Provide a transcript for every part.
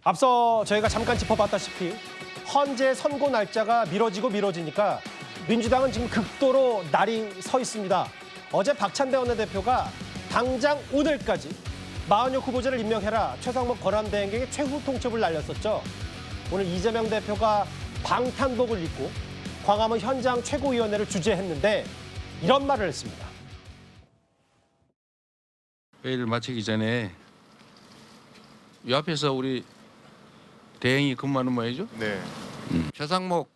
앞서 저희가 잠깐 짚어봤다시피 헌재 선고 날짜가 미뤄지니까 민주당은 지금 극도로 날이 서 있습니다. 어제 박찬대 원내대표가 당장 오늘까지 마흔여 후보자를 임명해라 최상목 권한대행에게 최후 통첩을 날렸었죠. 오늘 이재명 대표가 방탄복을 입고 광화문 현장 최고위원회를 주재했는데 이런 말을 했습니다. 회의를 마치기 전에 이 앞에서 우리 대행이 근무하는 모양이죠? 네. 최상목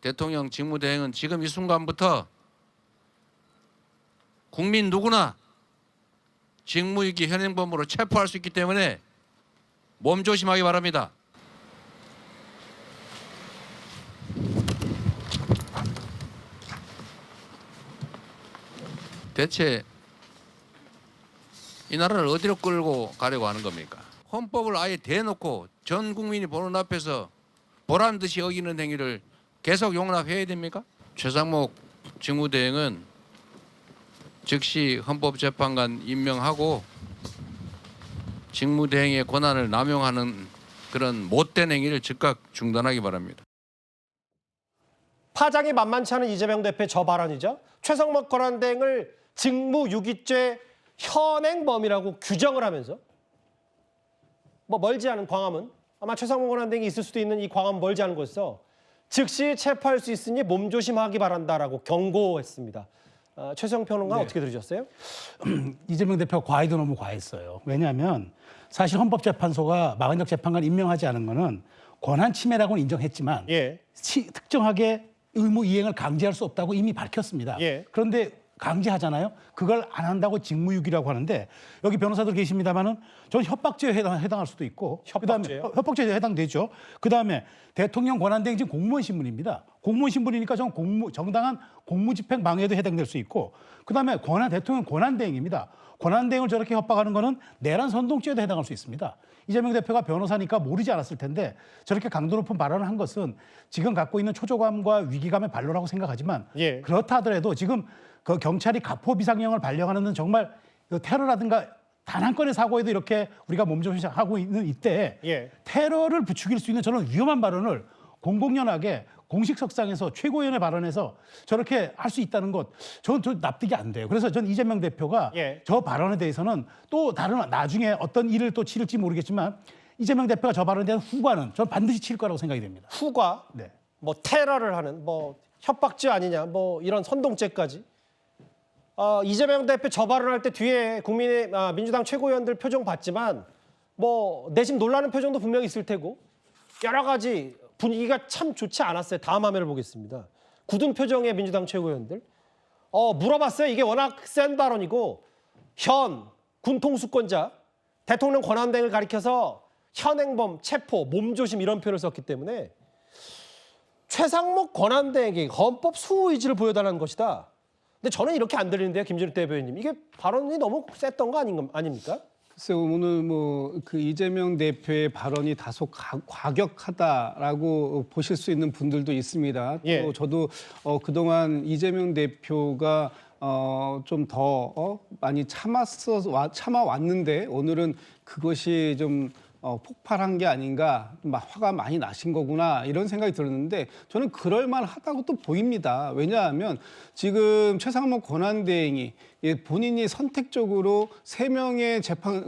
대통령 직무대행은 지금 이 순간부터 국민 누구나 직무유기 현행범으로 체포할 수 있기 때문에 몸조심하기 바랍니다. 대체 이 나라를 어디로 끌고 가려고 하는 겁니까? 헌법을 아예 대놓고 전 국민이 보는 앞에서 보란 듯이 어기는 행위를 계속 용납해야 됩니까? 최상목 직무대행은 즉시 헌법재판관 임명하고 직무대행의 권한을 남용하는 그런 못된 행위를 즉각 중단하기 바랍니다. 파장이 만만치 않은 이재명 대표의 저 발언이죠. 최상목 권한대행을 직무유기죄 현행범이라고 규정을 하면서 멀지 않은 광화문, 아마 최상목 권한대행이 있을 수도 있는 이 광화문 멀지 않은 곳에서 즉시 체포할 수 있으니 몸조심하기 바란다라고 경고했습니다. 최수영 평론가 네. 어떻게 들으셨어요? 이재명 대표가 과해도 너무 과했어요. 왜냐하면 사실 헌법재판소가 마흔역 재판관 임명하지 않은 거는 권한 침해라고는 인정했지만 예. 특정하게 의무 이행을 강제할 수 없다고 이미 밝혔습니다. 예. 그런데 강제하잖아요. 그걸 안 한다고 직무유기라고 하는데 여기 변호사들 계십니다만은 저는 협박죄에 해당할 수도 있고 협박죄요? 그다음에 협박죄에 해당되죠. 그다음에 대통령 권한대행 지금 공무원 신분입니다. 공무원 신분이니까 전 정당한 공무집행 방해도 해당될 수 있고 그다음에 대통령 권한대행입니다. 권한대행을 저렇게 협박하는 거는 내란 선동죄에도 해당할 수 있습니다. 이재명 대표가 변호사니까 모르지 않았을 텐데 저렇게 강도 높은 발언을 한 것은 지금 갖고 있는 초조감과 위기감의 발로라고 생각하지만 예. 그렇다 하더라도 지금 그 경찰이 가포 비상령을 발령하는 정말 테러라든가 단 한 건의 사고에도 이렇게 우리가 몸조심하고 있는 이때 예. 테러를 부추길 수 있는 저는 위험한 발언을 공공연하게 공식석상에서 최고위원회 발언에서 저렇게 할 수 있다는 것 저는 좀 납득이 안 돼요. 그래서 전 이재명 대표가 예. 저 발언에 대해서는 또 다른 나중에 어떤 일을 또 치를지 모르겠지만 이재명 대표가 저 발언에 대한 후과는 저는 반드시 칠 거라고 생각이 됩니다. 후과, 네. 테러를 하는, 협박죄 아니냐, 이런 선동죄까지. 이재명 대표 저 발언할 때 뒤에 민주당 최고위원들 표정 봤지만 내심 놀라는 표정도 분명히 있을 테고 여러 가지 분위기가 참 좋지 않았어요. 다음 화면을 보겠습니다. 굳은 표정의 민주당 최고위원들. 물어봤어요. 이게 워낙 센 발언이고 군 통수권자, 대통령 권한대행을 가리켜서 현행범, 체포, 몸조심 이런 표현을 썼기 때문에 최상목 권한대행에게 헌법 수호 의지를 보여달라는 것이다. 근데 저는 이렇게 안 들리는데요, 김준일 대변인님. 이게 발언이 너무 셌던 거 아닙니까? 글쎄요, 오늘 그 이재명 대표의 발언이 다소 과격하다라고 보실 수 있는 분들도 있습니다. 예. 또 저도 그동안 이재명 대표가 좀 더 많이 참아왔는데 오늘은 그것이 좀 폭발한 게 아닌가, 막 화가 많이 나신 거구나 이런 생각이 들었는데 저는 그럴만하다고 또 보입니다. 왜냐하면 지금 최상목 권한대행이 본인이 선택적으로 3명의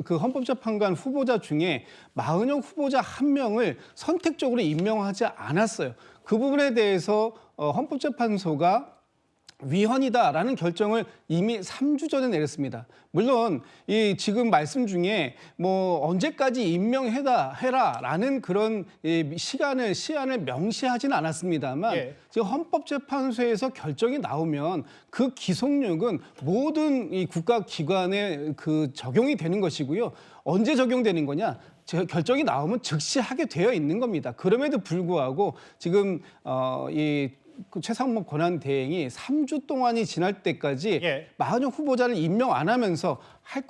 헌법재판관 후보자 중에 마흔영 후보자 1명을 선택적으로 임명하지 않았어요. 그 부분에 대해서 헌법재판소가 위헌이다라는 결정을 이미 3주 전에 내렸습니다. 물론 이 지금 말씀 중에 언제까지 임명해라라는 그런 시한을 명시하지는 않았습니다만 예. 지금 헌법재판소에서 결정이 나오면 그 기속력은 모든 이 국가기관에 적용이 되는 것이고요. 언제 적용되는 거냐? 결정이 나오면 즉시 하게 되어 있는 겁니다. 그럼에도 불구하고 지금 최상목 권한대행이 3주 동안이 지날 때까지 예. 마흔영 후보자를 임명 안 하면서 할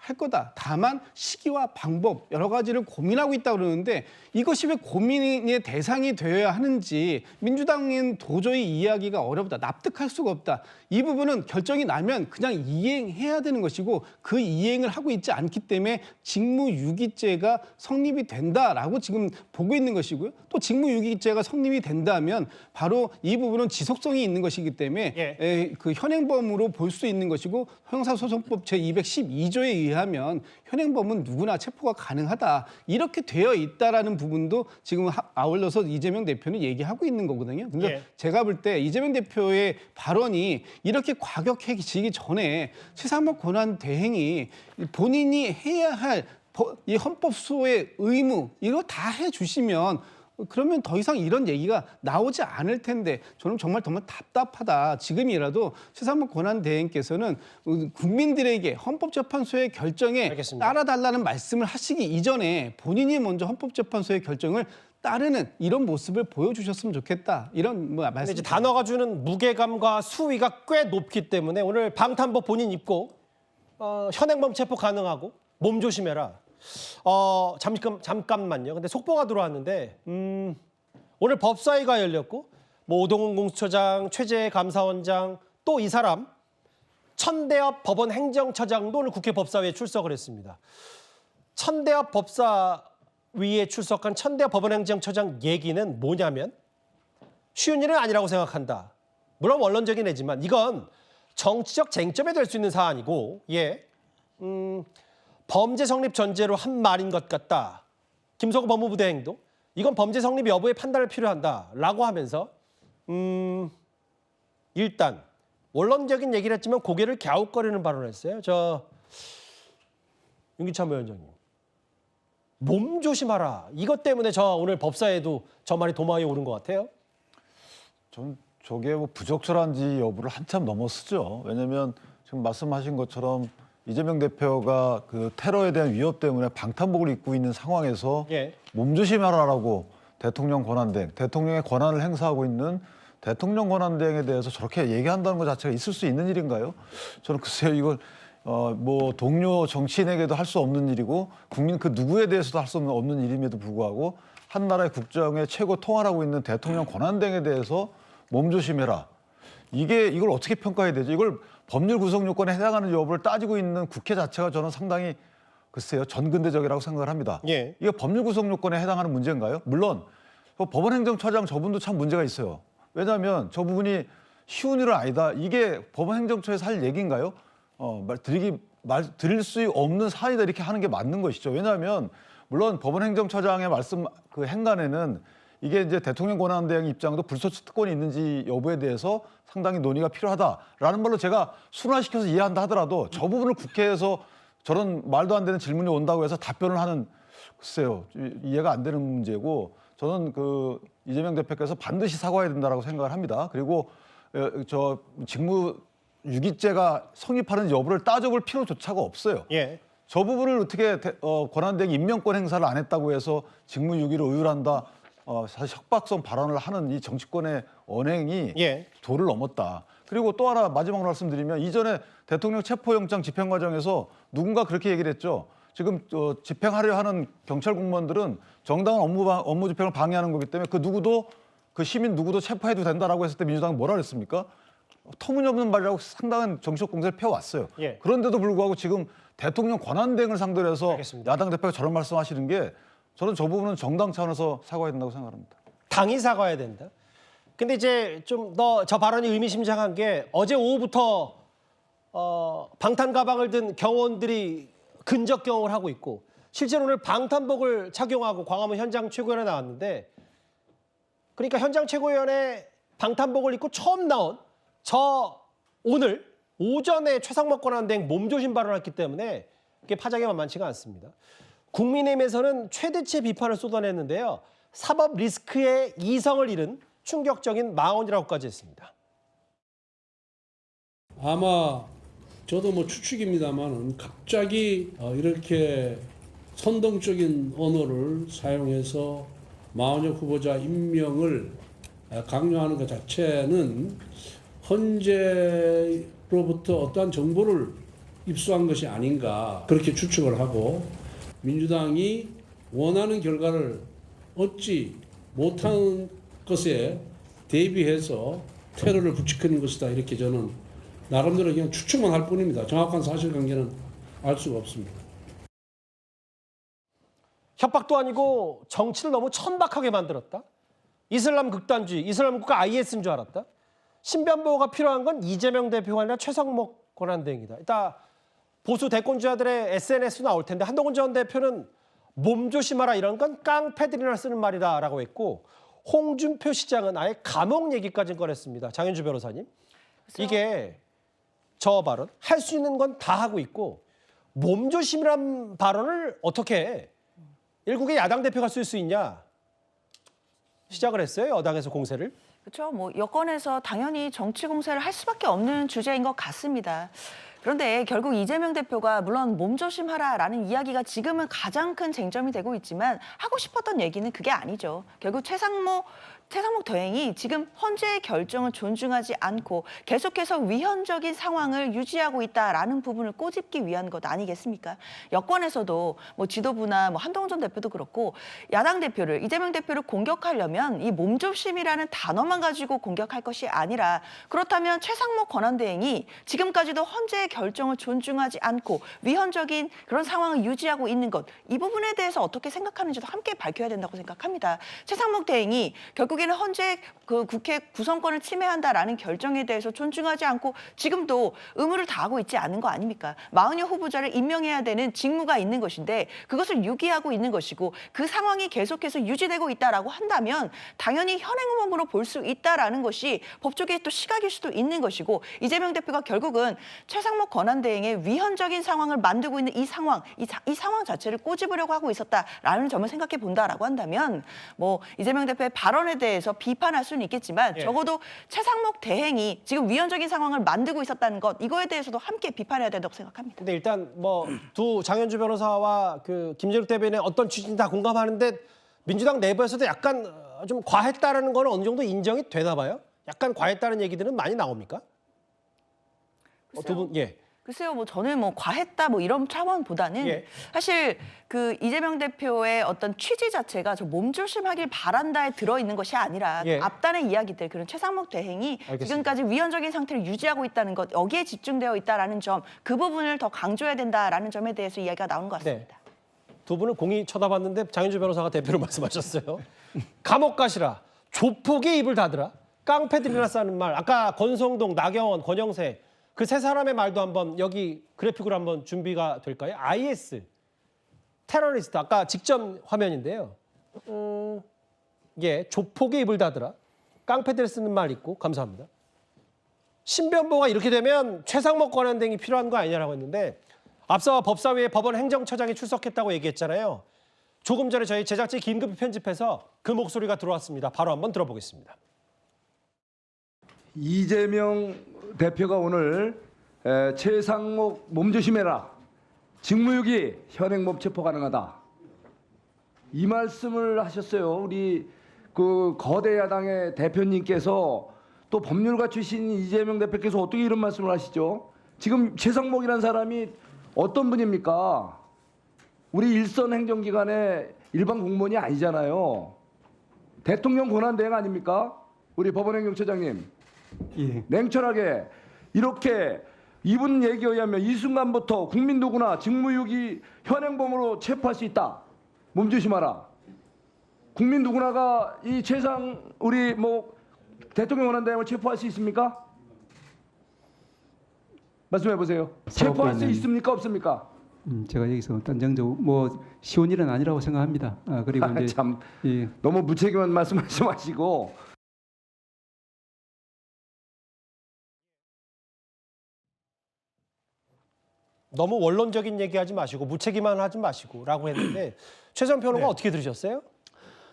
할 거다. 다만 시기와 방법 여러 가지를 고민하고 있다 그러는데 이것이 왜 고민의 대상이 되어야 하는지 민주당은 도저히 이해하기가 어렵다. 납득할 수가 없다. 이 부분은 결정이 나면 그냥 이행해야 되는 것이고 그 이행을 하고 있지 않기 때문에 직무유기죄가 성립이 된다라고 지금 보고 있는 것이고요. 또 직무유기죄가 성립이 된다면 바로 이 부분은 지속성이 있는 것이기 때문에 그 현행범으로 볼 수 있는 것이고 형사소송법 제212조에 의하면 현행범은 누구나 체포가 가능하다. 이렇게 되어 있다라는 부분도 지금 아울러서 이재명 대표는 얘기하고 있는 거거든요. 근데 제가 볼 때 이재명 대표의 발언이 이렇게 과격해지기 전에 최상목 권한 대행이 본인이 해야 할 이 헌법소의 의무 이거 다 해주시면 그러면 더 이상 이런 얘기가 나오지 않을 텐데 저는 정말 답답하다. 지금이라도 최상목 권한대행께서는 국민들에게 헌법재판소의 결정에 알겠습니다. 따라달라는 말씀을 하시기 이전에 본인이 먼저 헌법재판소의 결정을 따르는 이런 모습을 보여주셨으면 좋겠다. 이런 말씀. 이제 단어가 주는 무게감과 수위가 꽤 높기 때문에 오늘 방탄복 본인 입고 현행범 체포 가능하고 몸 조심해라. 잠깐만요. 근데 속보가 들어왔는데 오늘 법사위가 열렸고 뭐 오동훈 공수처장, 최재 감사원장 또 이 사람 천대엽 법원 행정처장도 오늘 국회 법사위에 출석을 했습니다. 천대엽 법사위에 출석한 천대엽 법원 행정처장 얘기는 뭐냐면 쉬운 일은 아니라고 생각한다. 물론 원론적인 애지만 이건 정치적 쟁점이 될 수 있는 사안이고 범죄 성립 전제로 한 말인 것 같다. 김성호 법무부 대행도 이건 범죄 성립 여부에 판단을 필요한다라고 하면서 일단 원론적인 얘기를 했지만 고개를 갸웃거리는 발언을 했어요. 윤기찬 위원장님. 몸 조심하라. 이것 때문에 저 오늘 법사에도 저 말이 도마 위에 오른 것 같아요. 전 저게 뭐 부적절한지 여부를 한참 넘어서죠. 왜냐하면 지금 말씀하신 것처럼 이재명 대표가 그 테러에 대한 위협 때문에 방탄복을 입고 있는 상황에서 몸조심하라라고 대통령 권한대행, 대통령의 권한을 행사하고 있는 대통령 권한대행에 대해서 저렇게 얘기한다는 것 자체가 있을 수 있는 일인가요? 저는 글쎄요, 이걸 뭐 동료 정치인에게도 할 수 없는 일이고 국민 그 누구에 대해서도 할 수 없는 일임에도 불구하고 한 나라의 국정의 최고 통할하고 있는 대통령 권한대행에 대해서 몸조심해라. 이걸 어떻게 평가해야 되죠? 이걸 법률 구성 요건에 해당하는 여부를 따지고 있는 국회 자체가 저는 상당히 글쎄요 전근대적이라고 생각을 합니다. 이게 법률 구성 요건에 해당하는 문제인가요? 물론 법원 행정처장 저분도 참 문제가 있어요. 왜냐하면 저 부분이 쉬운 일은 아니다. 이게 법원 행정처에서 할 얘기인가요? 드릴 수 없는 사안이다 이렇게 하는 게 맞는 것이죠. 왜냐하면 물론 법원 행정처장의 말씀 그 행간에는 이게 이제 대통령 권한대행 입장도 불소추 특권이 있는지 여부에 대해서 상당히 논의가 필요하다라는 걸로 제가 순화시켜서 이해한다 하더라도 저 부분을 국회에서 저런 말도 안 되는 질문이 온다고 해서 답변을 하는 글쎄요 이해가 안 되는 문제고 저는 그 이재명 대표께서 반드시 사과해야 된다라고 생각을 합니다. 그리고 저 직무유기죄가 성립하는 여부를 따져볼 필요조차가 없어요. 저 부분을 어떻게 권한대행 임명권 행사를 안 했다고 해서 직무유기를 의율한다. 사실 협박성 발언을 하는 이 정치권의 언행이 도를 넘었다. 그리고 또 하나 마지막으로 말씀드리면 이전에 대통령 체포영장 집행 과정에서 누군가 그렇게 얘기를 했죠. 지금 집행하려 하는 경찰 공무원들은 정당한 업무 집행을 방해하는 거기 때문에 그 시민 누구도 체포해도 된다라고 했을 때 민주당은 뭐라 그랬습니까? 터무니없는 말이라고 상당한 정치적 공세를 펴왔어요. 그런데도 불구하고 지금 대통령 권한대행을 상대로 해서 야당 대표가 저런 말씀하시는 게 저는 저 부분은 정당 차원에서 사과해야 된다고 생각합니다. 당이 사과해야 된다. 근데 이제 좀 더 저 발언이 의미심장한 게 어제 오후부터 방탄 가방을 든 경호원들이 근접 경호를 하고 있고 실제로 오늘 방탄복을 착용하고 광화문 현장 최고위원회 나왔는데 그러니까 현장 최고위원회 방탄복을 입고 처음 나온 오늘 오전에 최상목 권한대행 몸조심 발언을 했기 때문에 그게 파장이 만만치가 않습니다. 국민의힘에서는 최대치의 비판을 쏟아냈는데요. 사법 리스크에 이성을 잃은 충격적인 망언이라고까지 했습니다. 아마 저도 뭐 추측입니다만은 갑자기 이렇게 선동적인 언어를 사용해서 마원혁 후보자 임명을 강요하는 것 자체는 헌재로부터 어떠한 정보를 입수한 것이 아닌가 그렇게 추측을 하고 민주당이 원하는 결과를 얻지 못한 것에 대비해서 테러를 부추기는 것이다 이렇게 저는 나름대로 그냥 추측만 할 뿐입니다. 정확한 사실관계는 알 수가 없습니다. 협박도 아니고 정치를 너무 천박하게 만들었다. 이슬람 극단주의, 이슬람 국가 IS인 줄 알았다. 신변보호가 필요한 건 이재명 대표가 아니라 최상목 권한대행이다. 이따 보수 대권주자들의 SNS도 나올 텐데 한동훈 전 대표는 몸 조심하라 이런 건 깡패들이나 쓰는 말이다라고 했고 홍준표 시장은 아예 감옥 얘기까지 꺼냈습니다. 장현주 변호사님. 이게 저 발언 할 수 있는 건 다 하고 있고 몸 조심이란 발언을 어떻게 해? 일국의 야당 대표가 쓸 수 있냐? 시작을 했어요. 여당에서 공세를. 그렇죠. 뭐 여권에서 당연히 정치 공세를 할 수밖에 없는 주제인 것 같습니다. 그런데 결국 이재명 대표가 물론 몸조심하라라는 이야기가 지금은 가장 큰 쟁점이 되고 있지만 하고 싶었던 얘기는 그게 아니죠. 결국 최상목 대행이 지금 헌재의 결정을 존중하지 않고 계속해서 위헌적인 상황을 유지하고 있다라는 부분을 꼬집기 위한 것 아니겠습니까? 여권에서도 뭐 지도부나 뭐 한동훈 전 대표도 그렇고 야당 대표를 이재명 대표를 공격하려면 이 몸조심이라는 단어만 가지고 공격할 것이 아니라 그렇다면 최상목 권한대행이 지금까지도 헌재의 결정을 존중하지 않고 위헌적인 그런 상황을 유지하고 있는 것 이 부분에 대해서 어떻게 생각하는지도 함께 밝혀야 된다고 생각합니다. 최상목 대행이 결국에는 헌재 그 국회 구성권을 침해한다라는 결정에 대해서 존중하지 않고 지금도 의무를 다하고 있지 않은 거 아닙니까? 마흔여 후보자를 임명해야 되는 직무가 있는 것인데 그것을 유기하고 있는 것이고 그 상황이 계속해서 유지되고 있다라고 한다면 당연히 현행범으로 볼 수 있다라는 것이 법조계의 또 시각일 수도 있는 것이고 이재명 대표가 결국은 최상목 권한대행의 위헌적인 상황을 만들고 있는 이 상황 자체를 꼬집으려고 하고 있었다라는 점을 생각해 본다라고 한다면 뭐 이재명 대표의 발언에 대해서 비판할 수는 있겠지만 적어도 최상목 대행이 지금 위헌적인 상황을 만들고 있었다는 것 이거에 대해서도 함께 비판해야 된다고 생각합니다. 근데 일단 뭐 두 장현주 변호사와 그 김재욱 대변인의 어떤 취지는 다 공감하는데 민주당 내부에서도 약간 좀 과했다라는 건 어느 정도 인정이 되나 봐요. 약간 과했다는 얘기들은 많이 나옵니까? 두 분 글쎄요, 뭐 저는 뭐 과했다 뭐 이런 차원보다는 사실 그 이재명 대표의 어떤 취지 자체가 저 몸조심하길 바란다에 들어있는 것이 아니라 앞단의 이야기들 그런 최상목 대행이 지금까지 위헌적인 상태를 유지하고 있다는 것 여기에 집중되어 있다라는 점 그 부분을 더 강조해야 된다라는 점에 대해서 이야기가 나오는 것 같습니다. 두 분은 공이 쳐다봤는데 장현주 변호사가 대표로 말씀하셨어요. 감옥 가시라. 조폭의 입을 닫으라. 깡패들이나 싸는 말. 아까 권성동, 나경원, 권영세 그 세 사람의 말도 한번 여기 그래픽으로 한번 준비가 될까요? IS 테러리스트 아까 직전 화면인데요. 조폭의 입을 닫으라. 깡패들 쓰는 말 있고 감사합니다. 신변보호가 이렇게 되면 최상목 권한대행이 필요한 거 아니냐라고 했는데 앞서 법사위에 법원 행정처장이 출석했다고 얘기했잖아요. 조금 전에 저희 제작진이 긴급히 편집해서 그 목소리가 들어왔습니다. 바로 한번 들어보겠습니다. 이재명 대표가 오늘 최상목 몸조심해라. 직무유기 현행범 체포 가능하다. 이 말씀을 하셨어요. 우리 그 거대 야당의 대표님께서 또 법률가 출신 이재명 대표께서 어떻게 이런 말씀을 하시죠? 지금 최상목이라는 사람이 어떤 분입니까? 우리 일선 행정기관의 일반 공무원이 아니잖아요. 대통령 권한대행 아닙니까? 우리 법원행정처장님. 냉철하게 이렇게 이분 얘기에 의하면 이 순간부터 국민 누구나 직무유기 현행범으로 체포할 수 있다. 몸조심하라. 국민 누구나가 이 최상 우리 뭐 대통령 권한대행을 체포할 수 있습니까? 말씀해 보세요. 체포할 수 있습니까? 없습니까? 제가 여기서 단정적으로 뭐 쉬운 일은 아니라고 생각합니다. 그리고 이제 참 너무 무책임한 말씀하지 마시고. 너무 원론적인 얘기하지 마시고 무책임한 하지 마시고라고 했는데 최선 평론가 어떻게 들으셨어요?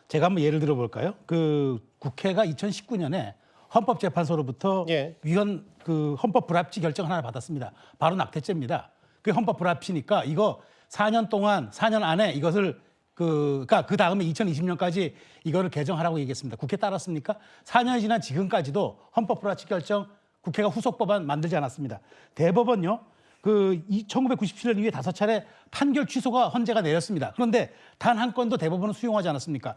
제가 한번 예를 들어볼까요? 그 국회가 2019년에 헌법재판소로부터 위헌 그 헌법 불합치 결정 하나 받았습니다. 바로 낙태죄입니다. 그 헌법 불합치니까 이거 4년 동안 4년 안에 이것을 그러니까 그 다음에 2020년까지 이거를 개정하라고 얘기했습니다. 국회 따랐습니까? 4년이 지난 지금까지도 헌법 불합치 결정 국회가 후속 법안 만들지 않았습니다. 대법원요. 그 1997년 이후에 5차례 판결 취소가 헌재가 내렸습니다. 그런데 단 한 건도 대법원은 수용하지 않았습니까?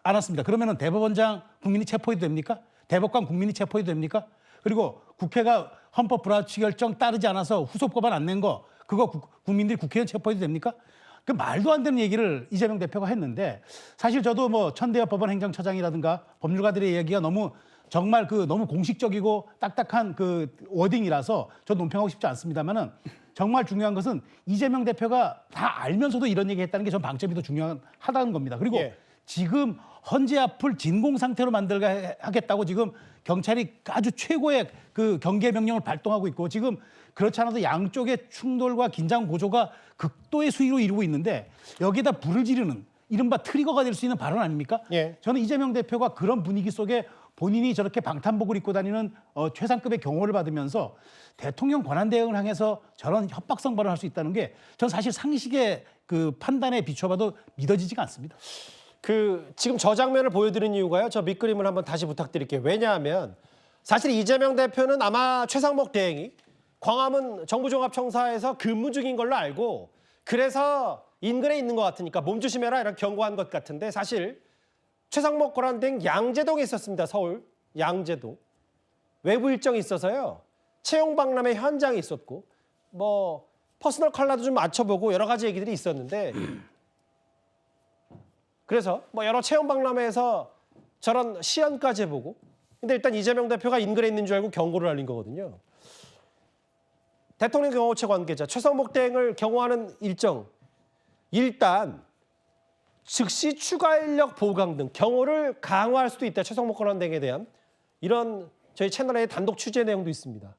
않았습니다. 그러면은 대법원장 국민이 체포해도 됩니까? 대법관 국민이 체포해도 됩니까? 그리고 국회가 헌법 불합치 결정 따르지 않아서 후속 법안 안 낸 거 그거 국민들이 국회의원 체포해도 됩니까? 그 말도 안 되는 얘기를 이재명 대표가 했는데 사실 저도 뭐 천대엽 법원 행정처장이라든가 법률가들의 이야기가 너무 정말 너무 공식적이고 딱딱한 그 워딩이라서 저 논평하고 싶지 않습니다만은 정말 중요한 것은 이재명 대표가 다 알면서도 이런 얘기 했다는 게 전 방점이 더 중요하다는 겁니다. 그리고 예. 지금 헌재 앞을 진공 상태로 만들게 하겠다고 지금 경찰이 아주 최고의 그 경계 명령을 발동하고 있고 지금 그렇지 않아도 양쪽의 충돌과 긴장 고조가 극도의 수위로 이루고 있는데 여기에다 불을 지르는 이른바 트리거가 될 수 있는 발언 아닙니까? 예. 저는 이재명 대표가 그런 분위기 속에 본인이 저렇게 방탄복을 입고 다니는 최상급의 경호를 받으면서 대통령 권한 대행을 향해서 저런 협박성 발언을 할 수 있다는 게 전 사실 상식의 그 판단에 비춰봐도 믿어지지가 않습니다. 지금 저 장면을 보여드린 이유가요. 저 밑그림을 한번 다시 부탁드릴게요. 왜냐하면 사실 이재명 대표는 아마 최상목 대행이 광화문 정부종합청사에서 근무 중인 걸로 알고 그래서 인근에 있는 것 같으니까 몸조심해라 이런 경고한 것 같은데 사실 최상목 권한대행 양재동에 있었습니다. 서울 양재동. 외부 일정이 있어서요. 채용 박람회 현장에 있었고 뭐 퍼스널 컬러도 좀 맞춰보고 여러 가지 얘기들이 있었는데 그래서 뭐 여러 채용 박람회에서 저런 시연까지 해보고 근데 일단 이재명 대표가 인근에 있는 줄 알고 경고를 날린 거거든요. 대통령 경호처 관계자 최상목 대행을 경호하는 일정 일단 즉시 추가 인력 보강 등 경호를 강화할 수도 있다. 최상목 권한대행에 대한 이런 저희 채널의 단독 취재 내용도 있습니다.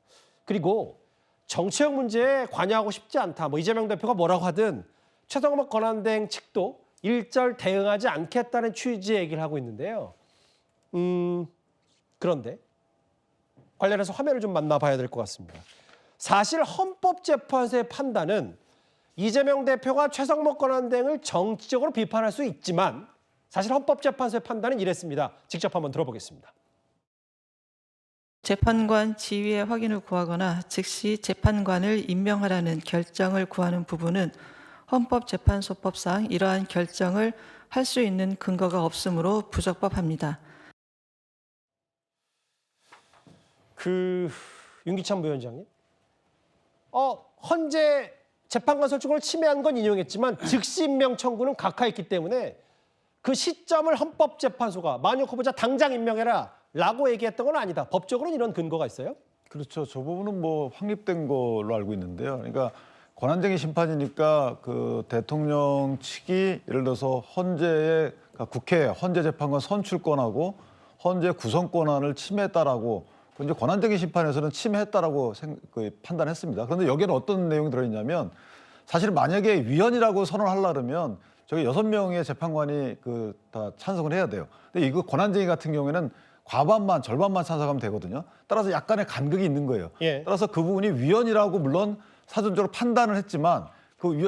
그리고 정치적 문제에 관여하고 싶지 않다. 뭐 이재명 대표가 뭐라고 하든 최상목 권한대행 측도 일절 대응하지 않겠다는 취지의 얘기를 하고 있는데요. 그런데 관련해서 화면을 좀 만나봐야 될 것 같습니다. 사실 헌법재판소의 판단은 이재명 대표가 최상목 권한대행을 정치적으로 비판할 수 있지만 사실 헌법재판소의 판단은 이랬습니다. 직접 한번 들어보겠습니다. 재판관 지위의 확인을 구하거나 즉시 재판관을 임명하라는 결정을 구하는 부분은 헌법재판소법상 이러한 결정을 할 수 있는 근거가 없으므로 부적법합니다. 윤기찬 부위원장님, 헌재 재판관 설정을 침해한 건 인용했지만 즉시 임명 청구는 각하했기 때문에 그 시점을 헌법재판소가 만약 후보자 당장 임명해라라고 얘기했던 건 아니다. 법적으로는 이런 근거가 있어요? 그렇죠. 저 부분은 뭐 확립된 걸로 알고 있는데요. 그러니까 권한쟁의 심판이니까 그 대통령 측이 예를 들어서 헌재의 그러니까 국회 헌재 재판관 선출권하고 헌재 구성 권한을 침해했다라고 이제 권한쟁의 심판에서는 침해했다라고 판단했습니다. 그런데 여기에는 어떤 내용이 들어있냐면 사실 만약에 위헌이라고 선언하려 그러면 저기 6명의 재판관이 다 찬성을 해야 돼요. 근데 이거 권한쟁의 같은 경우에는 과반만 절반만 찬성하면 되거든요. 따라서 약간의 간극이 있는 거예요. 예. 따라서 그 부분이 위헌이라고 물론 사전적으로 판단을 했지만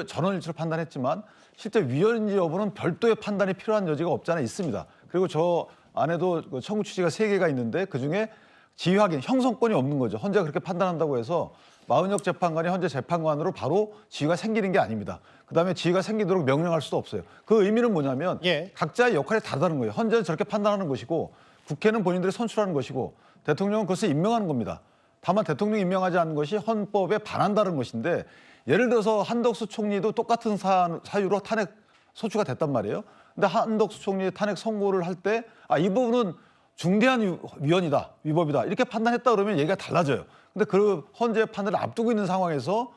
전원일치로 판단했지만 실제 위헌인지 여부는 별도의 판단이 필요한 여지가 없지 않아 있습니다. 그리고 저 안에도 청구 취지가 3개가 있는데 그중에 지휘 확인, 형성권이 없는 거죠. 헌재가 그렇게 판단한다고 해서 마은혁 재판관이 헌재 재판관으로 바로 지위가 생기는 게 아닙니다. 그다음에 지위가 생기도록 명령할 수도 없어요. 그 의미는 뭐냐면 각자의 역할이 다르다는 거예요. 헌재는 저렇게 판단하는 것이고 국회는 본인들이 선출하는 것이고 대통령은 그것을 임명하는 겁니다. 다만 대통령이 임명하지 않는 것이 헌법에 반한다는 것인데 예를 들어서 한덕수 총리도 똑같은 사유로 탄핵 소추가 됐단 말이에요. 근데 한덕수 총리의 탄핵 선고를 할 때 이 부분은 중대한 위헌이다, 위법이다 이렇게 판단했다 그러면 얘기가 달라져요. 근데 그 헌재 판단을 앞두고 있는 상황에서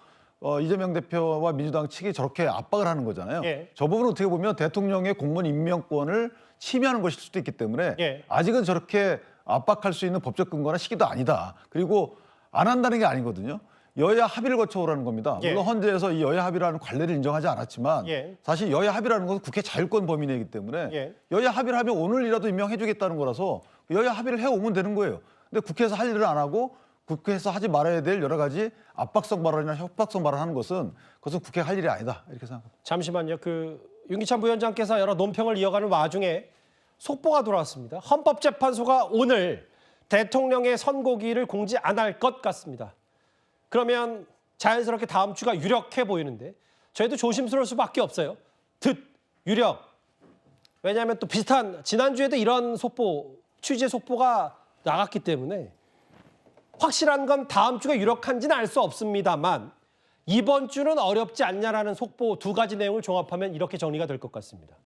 이재명 대표와 민주당 측이 저렇게 압박을 하는 거잖아요. 저 부분은 어떻게 보면 대통령의 공무원 임명권을 침해하는 것일 수도 있기 때문에 아직은 저렇게 압박할 수 있는 법적 근거나 시기도 아니다. 그리고 안 한다는 게 아니거든요. 여야 합의를 거쳐 오라는 겁니다. 물론 헌재에서 이 여야 합의라는 관례를 인정하지 않았지만 사실 여야 합의라는 것은 국회 자율권 범위 내이기 때문에 여야 합의를 하면 오늘이라도 임명해 주겠다는 거라서 여야 합의를 해오면 되는 거예요. 근데 국회에서 할 일을 안 하고 국회에서 하지 말아야 될 여러 가지 압박성 발언이나 협박성 발언을 하는 것은 그것은 국회가 할 일이 아니다. 이렇게 생각합니다. 잠시만요. 윤기찬 부위원장께서 여러 논평을 이어가는 와중에 속보가 돌아왔습니다. 헌법재판소가 오늘 대통령의 선고기일을 공지 안 할 것 같습니다. 그러면 자연스럽게 다음 주가 유력해 보이는데 저희도 조심스러울 수밖에 없어요. 유력. 왜냐하면 또 비슷한 지난주에도 이런 속보, 취재 속보가 나갔기 때문에 확실한 건 다음 주가 유력한지는 알 수 없습니다만 이번 주는 어렵지 않냐라는 속보 두 가지 내용을 종합하면 이렇게 정리가 될 것 같습니다.